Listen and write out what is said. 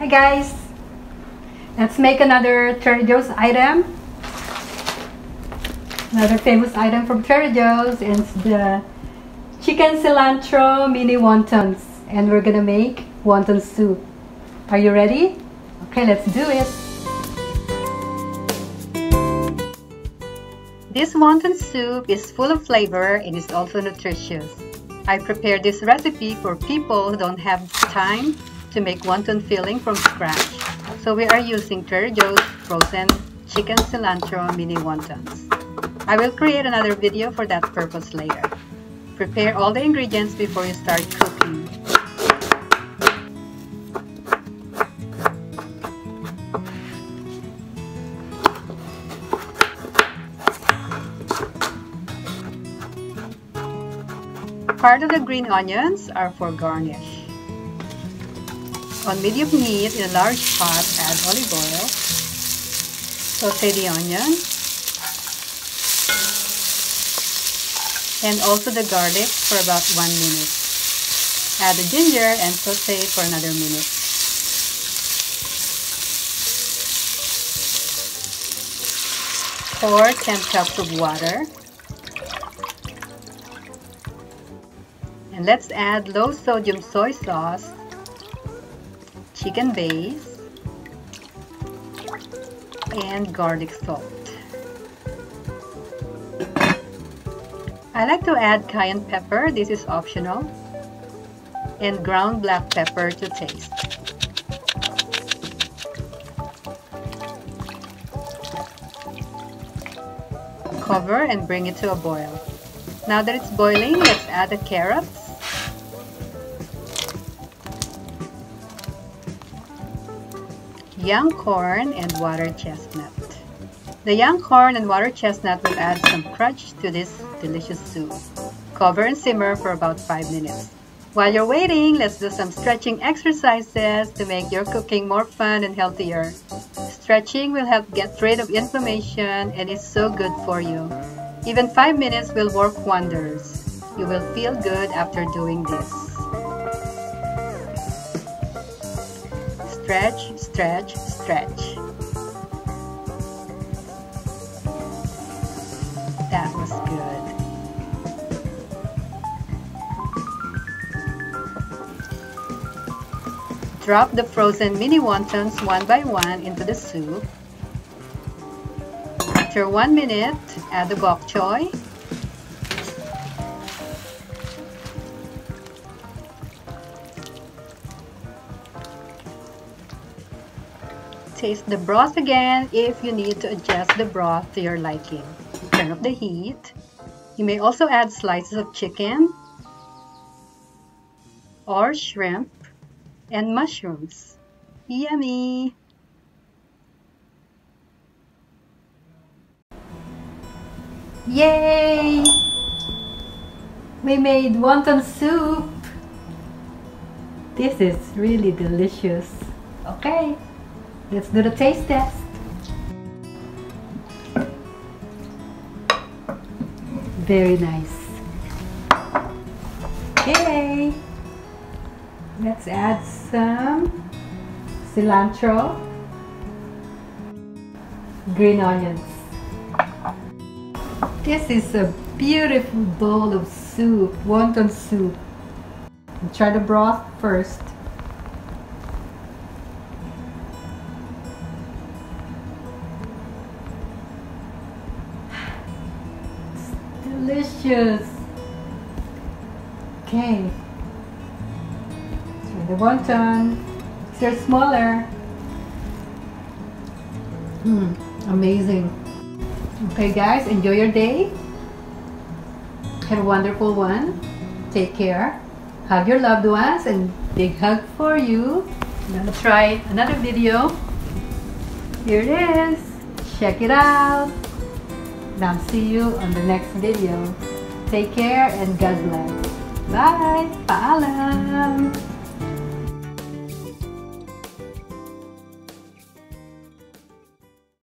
Hi guys! Let's make another Trader Joe's item. Another famous item from Trader Joe's. It's the Chicken Cilantro Mini Wontons. And we're gonna make wonton soup. Are you ready? Okay, let's do it! This wonton soup is full of flavor and is also nutritious. I prepared this recipe for people who don't have time to make wonton filling from scratch. So we are using Trader Joe's frozen Chicken Cilantro Mini Wontons. I will create another video for that purpose later. Prepare all the ingredients before you start cooking. Part of the green onions are for garnish. On medium heat in a large pot, add olive oil. Sauté the onion. And also the garlic for about 1 minute. Add the ginger and sauté for another minute. Pour 10 cups of water. And let's add low sodium soy sauce, chicken base, and garlic salt. I like to add cayenne pepper, this is optional, and ground black pepper to taste. Cover and bring it to a boil. Now that it's boiling, let's add the carrots, young corn, and water chestnut. The young corn and water chestnut will add some crunch to this delicious soup. Cover and simmer for about 5 minutes. While you're waiting, let's do some stretching exercises to make your cooking more fun and healthier. Stretching will help get rid of inflammation and is so good for you. Even 5 minutes will work wonders. You will feel good after doing this. Stretch, stretch, stretch. That was good. Drop the frozen mini wontons one by one into the soup. After 1 minute, add the bok choy. Taste the broth again if you need to adjust the broth to your liking. Turn off the heat. You may also add slices of chicken or shrimp and mushrooms. Yummy! Yay! We made wonton soup. This is really delicious. Okay. Let's do the taste test. Very nice. Okay. Let's add some cilantro, green onions. This is a beautiful bowl of soup, wonton soup. Try the broth first. Delicious. Okay. Try the wonton. They're smaller. Amazing. Okay guys, enjoy your day. Have a wonderful one. Take care. Hug your loved ones and big hug for you. I'm gonna try another video. Here it is. Check it out. And I'll see you on the next video. Take care and God bless. Bye! Paalam!